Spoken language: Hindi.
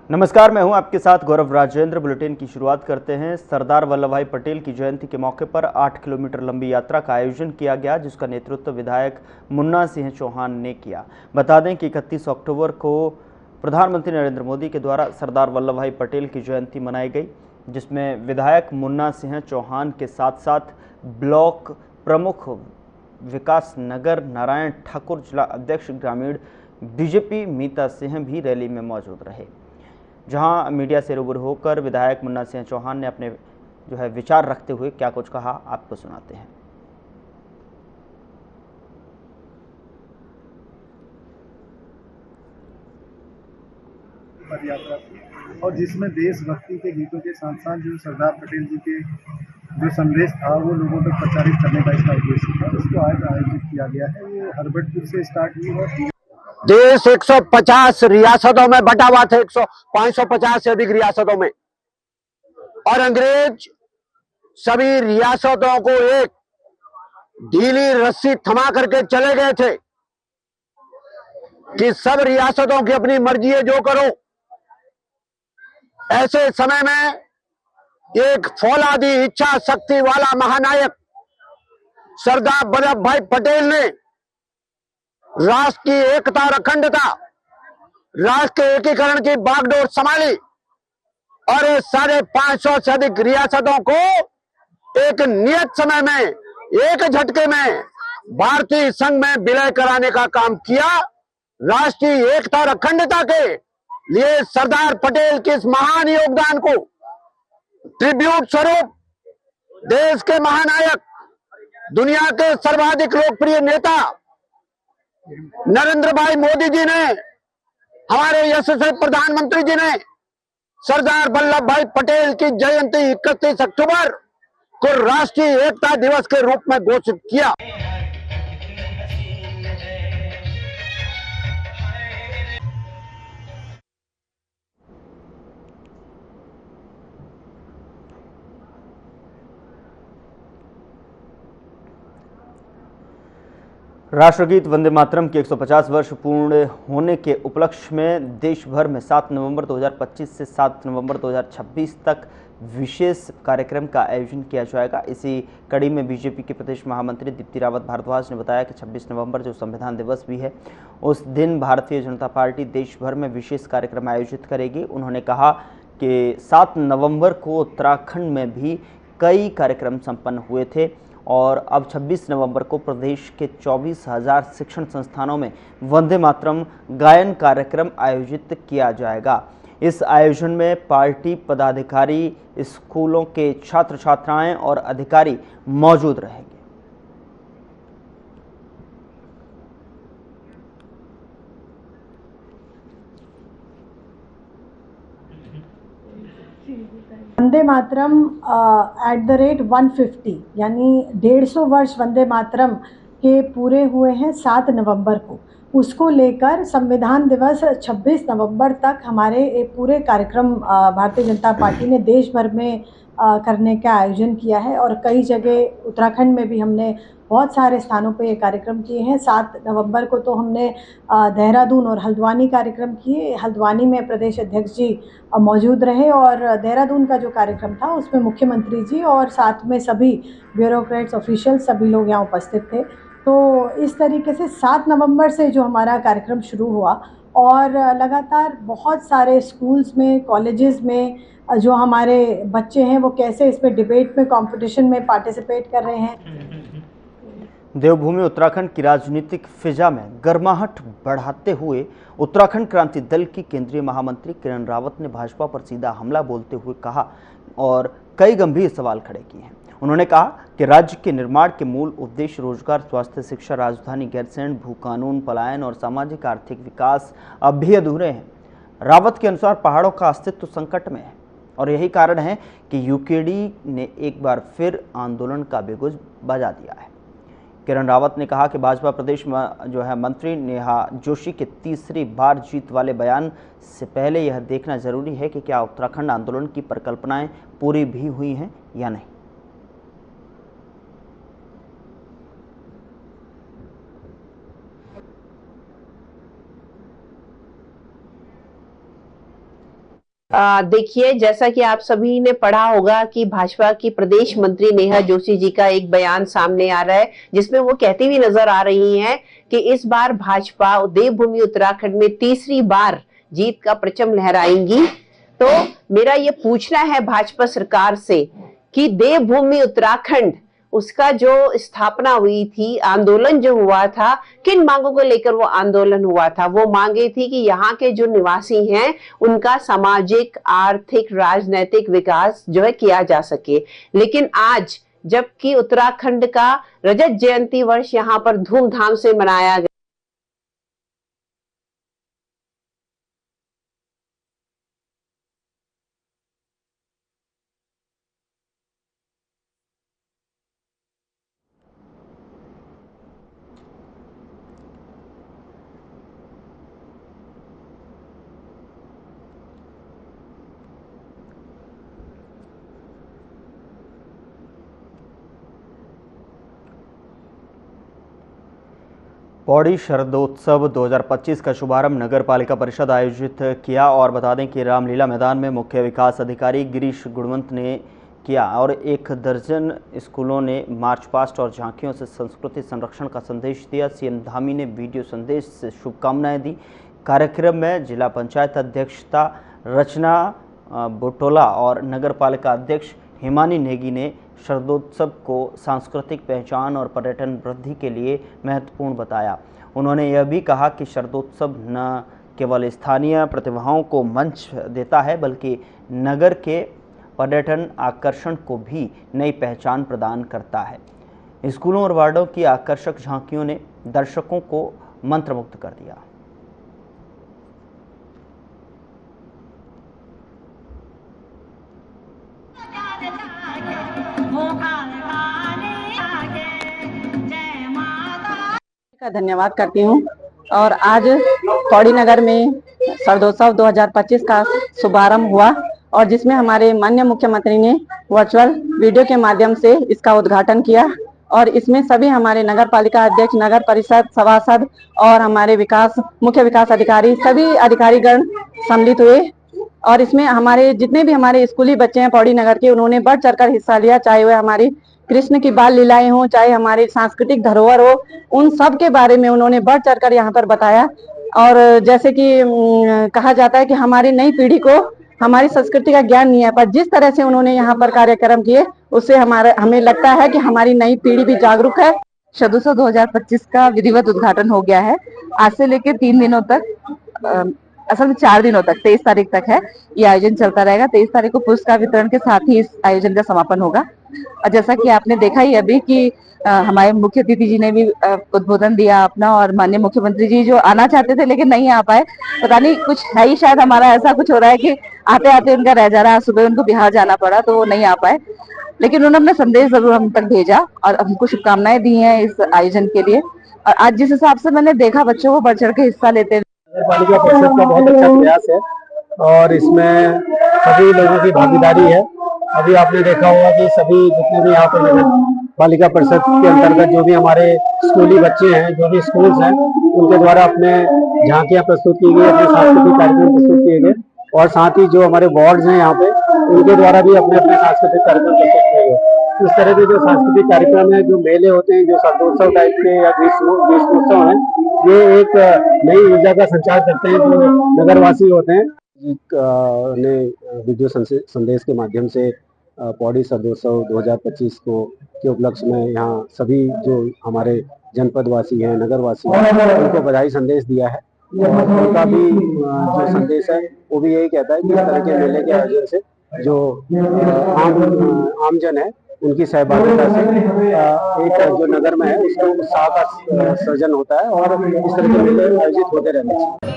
नमस्कार, मैं हूं आपके साथ गौरव राजेंद्र। बुलेटिन की शुरुआत करते हैं। सरदार वल्लभ भाई पटेल की जयंती के मौके पर 8 किलोमीटर लंबी यात्रा का आयोजन किया गया, जिसका नेतृत्व विधायक मुन्ना सिंह चौहान ने किया। बता दें कि 31 अक्टूबर को प्रधानमंत्री नरेंद्र मोदी के द्वारा सरदार वल्लभ भाई पटेल की जयंती मनाई गई, जिसमें विधायक मुन्ना सिंह चौहान के साथ साथ ब्लॉक प्रमुख विकास नगर नारायण ठाकुर, जिला अध्यक्ष ग्रामीण बीजेपी मीता सिंह भी रैली में मौजूद रहे। जहां मीडिया से रूबरू होकर विधायक मुन्ना सिंह चौहान ने अपने विचार रखते हुए क्या कुछ कहा, आपको सुनाते हैं। पद यात्रा थी और जिसमें देशभक्ति के गीतों के साथ साथ जो सरदार पटेल जी के जो संदेश था वो लोगों तक प्रचारित करने का इसका उद्देश्य था। इसको आज आयोजित किया गया है। ये हरबटपुर से स्टार्ट हुई और देश 150 रियासतों में बटा हुआ था, 550 से अधिक रियासतों में, और अंग्रेज सभी रियासतों को एक ढीली रस्सी थमा करके चले गए थे कि सब रियासतों की अपनी मर्जी है, जो करो। ऐसे समय में एक फौलादी इच्छा शक्ति वाला महानायक सरदार वल्लभ भाई पटेल ने राष्ट्र की एकता और अखंडता, राष्ट्र के एकीकरण की बागडोर संभाली और 550 से अधिक रियासतों को एक नियत समय में एक झटके में भारतीय संघ में विलय कराने का काम किया। राष्ट्रीय एकता और अखंडता के लिए सरदार पटेल के इस महान योगदान को ट्रिब्यूट स्वरूप देश के महानायक, दुनिया के सर्वाधिक लोकप्रिय नेता नरेंद्र भाई मोदी जी ने, हमारे यशस्वी प्रधानमंत्री जी ने सरदार वल्लभ भाई पटेल की जयंती 31 अक्टूबर को राष्ट्रीय एकता दिवस के रूप में घोषित किया। राष्ट्रगीत वंदे मातरम के 150 वर्ष पूर्ण होने के उपलक्ष्य में देश भर में 7 नवंबर 2025 से 7 नवंबर 2026 तक विशेष कार्यक्रम का आयोजन किया जाएगा। इसी कड़ी में बीजेपी के प्रदेश महामंत्री दीप्ति रावत भारद्वाज ने बताया कि 26 नवंबर जो संविधान दिवस भी है, उस दिन भारतीय जनता पार्टी देश भर में विशेष कार्यक्रम आयोजित करेगी। उन्होंने कहा कि 7 नवंबर को उत्तराखंड में भी कई कार्यक्रम संपन्न हुए थे और अब 26 नवंबर को प्रदेश के 24,000 शिक्षण संस्थानों में वंदे मातरम गायन कार्यक्रम आयोजित किया जाएगा। इस आयोजन में पार्टी पदाधिकारी, स्कूलों के छात्र छात्राएं और अधिकारी मौजूद रहेंगे। वंदे मातरम @150 यानी 150 वर्ष वंदे मातरम के पूरे हुए हैं 7 नवंबर को। उसको लेकर संविधान दिवस 26 नवंबर तक हमारे एक पूरे कार्यक्रम भारतीय जनता पार्टी ने देश भर में करने का आयोजन किया है और कई जगह उत्तराखंड में भी हमने बहुत सारे स्थानों पे ये कार्यक्रम किए हैं। 7 नवंबर को तो हमने देहरादून और हल्द्वानी कार्यक्रम किए। हल्द्वानी में प्रदेश अध्यक्ष जी मौजूद रहे और देहरादून का जो कार्यक्रम था उसमें मुख्यमंत्री जी और साथ में सभी ब्यूरोक्रेट्स, ऑफिशियल्स, सभी लोग यहाँ उपस्थित थे। तो इस तरीके से 7 नवंबर से जो हमारा कार्यक्रम शुरू हुआ और लगातार बहुत सारे स्कूल्स में, कॉलेजेस में जो हमारे बच्चे हैं वो कैसे इसमें डिबेट में, कंपटीशन में पार्टिसिपेट कर रहे हैं। देवभूमि उत्तराखंड की राजनीतिक फिजा में गर्माहट बढ़ाते हुए उत्तराखंड क्रांति दल की केंद्रीय महामंत्री किरण रावत ने भाजपा पर सीधा हमला बोलते हुए कहा और कई गंभीर सवाल खड़े किए हैं। उन्होंने कहा कि राज्य के निर्माण के मूल उद्देश्य रोजगार, स्वास्थ्य, शिक्षा, राजधानी गैरसैंण, भू कानून, पलायन और सामाजिक आर्थिक विकास अब भी अधूरे हैं। रावत के अनुसार पहाड़ों का अस्तित्व संकट में है और यही कारण है कि यूकेडी ने एक बार फिर आंदोलन का बेगुज बजा दिया है। किरण रावत ने कहा कि भाजपा प्रदेश में मंत्री नेहा जोशी के तीसरी बार जीत वाले बयान से पहले यह देखना जरूरी है कि क्या उत्तराखंड आंदोलन की परिकल्पनाएं पूरी भी हुई हैं या नहीं। देखिए, जैसा कि आप सभी ने पढ़ा होगा कि भाजपा की प्रदेश मंत्री नेहा जोशी जी का एक बयान सामने आ रहा है, जिसमें वो कहती हुई नजर आ रही हैं कि इस बार भाजपा देवभूमि उत्तराखंड में तीसरी बार जीत का परचम लहराएंगी। तो मेरा ये पूछना है भाजपा सरकार से कि देवभूमि उत्तराखंड, उसका जो स्थापना हुई थी, आंदोलन जो हुआ था, किन मांगों को लेकर वो आंदोलन हुआ था? वो मांगे थी कि यहाँ के जो निवासी हैं उनका सामाजिक, आर्थिक, राजनीतिक विकास जो है किया जा सके। लेकिन आज जबकि उत्तराखंड का रजत जयंती वर्ष यहाँ पर धूमधाम से मनाया गया, पौड़ी शरदोत्सव 2025 का शुभारंभ नगर पालिका परिषद आयोजित किया। और बता दें कि रामलीला मैदान में मुख्य विकास अधिकारी गिरीश गुणवंत ने किया और 1 दर्जन स्कूलों ने मार्च पास्ट और झांकियों से संस्कृति संरक्षण का संदेश दिया। सीएम धामी ने वीडियो संदेश से शुभकामनाएं दी। कार्यक्रम में जिला पंचायत अध्यक्षता रचना बुटोला और नगर पालिका अध्यक्ष हिमानी नेगी ने शरदोत्सव को सांस्कृतिक पहचान और पर्यटन वृद्धि के लिए महत्वपूर्ण बताया। उन्होंने यह भी कहा कि शरदोत्सव न केवल स्थानीय प्रतिभाओं को मंच देता है, बल्कि नगर के पर्यटन आकर्षण को भी नई पहचान प्रदान करता है। स्कूलों और वार्डों की आकर्षक झांकियों ने दर्शकों को मंत्रमुग्ध कर दिया। का धन्यवाद करती हूँ। और आज पौड़ी नगर में शरदोत्सव 2025 का शुभारंभ हुआ और जिसमें हमारे माननीय मुख्यमंत्री ने वर्चुअल वीडियो के माध्यम से इसका उद्घाटन किया। और इसमें सभी हमारे नगर पालिका अध्यक्ष, नगर परिषद सभासद और हमारे मुख्य विकास अधिकारी, सभी अधिकारीगण सम्मिलित हुए। और इसमें हमारे जितने भी हमारे स्कूली बच्चे हैं पौड़ी नगर के, उन्होंने बढ़ चढ़कर हिस्सा लिया, चाहे वह हमारी कृष्ण की बाल लीलाएं हो, चाहे हमारी सांस्कृतिक धरोहर हो, उन सब के बारे में उन्होंने बढ़ चढ़कर यहाँ पर बताया। और जैसे कि कहा जाता है कि हमारी नई पीढ़ी को हमारी संस्कृति का ज्ञान नहीं है, पर जिस तरह से उन्होंने यहाँ पर कार्यक्रम किए उससे हमें लगता है कि हमारी नई पीढ़ी भी जागरूक है। शरदोत्सव 2025 का विधिवत उद्घाटन हो गया है। आज से लेकर 3 दिनों तक, असल में 4 दिनों तक, 23 तारीख तक है ये आयोजन चलता रहेगा। 23 तारीख को पुरस्कार वितरण के साथ ही इस आयोजन का समापन होगा। और जैसा कि आपने देखा ही अभी कि हमारे मुख्य अतिथि जी ने भी उद्बोधन दिया अपना, और माननीय मुख्यमंत्री जी जो आना चाहते थे लेकिन नहीं आ पाए, पता नहीं कुछ है ही, शायद हमारा ऐसा कुछ हो रहा है कि आते आते उनका रह जा रहा है। सुबह उनको बिहार जाना पड़ा तो वो नहीं आ पाए, लेकिन उन्होंने अपना संदेश जरूर हम तक भेजा और हमको शुभकामनाएं दी हैं इस आयोजन के लिए। और आज जिस हिसाब से मैंने देखा बच्चों को बढ़ चढ़ के हिस्सा लेते, नगर पालिका परिषद का बहुत अच्छा प्रयास है और इसमें सभी लोगों की भागीदारी है। अभी आपने देखा होगा कि सभी जितने भी यहाँ पर नगर पालिका परिषद के अंतर्गत जो भी हमारे स्कूली बच्चे हैं, जो भी स्कूल्स हैं, उनके द्वारा अपने झांकियाँ प्रस्तुत की गई, अपने सांस्कृतिक कार्यक्रम प्रस्तुत किए गए। और साथ ही जो हमारे वार्ड्स हैं यहाँ पे, उनके द्वारा भी अपने अपने सांस्कृतिक कार्यक्रम प्रस्तुत किए गए। इस तरह के जो सांस्कृतिक कार्यक्रम है, जो मेले होते हैं, जो शरदोत्सव टाइप के या ग्रीष्मोत्सव है, ये एक नई ऊर्जा का संचार करते हैं जो नगरवासी होते हैं। ने वीडियो संदेश के माध्यम से पौड़ी शरदोत्सव 2025 के उपलक्ष्य में यहाँ सभी जो हमारे जनपद वासी हैं, नगरवासी हैं, उनको बधाई संदेश दिया है। और उनका भी जो संदेश है वो भी यही कहता है कि इस तरह के मेले के आयोजन से जो आमजन है उनकी सहभागिता से एक जो नगर में है उसको उत्साह का सृजन होता है और इस तरह के मेले आयोजित होते रहने चाहिए।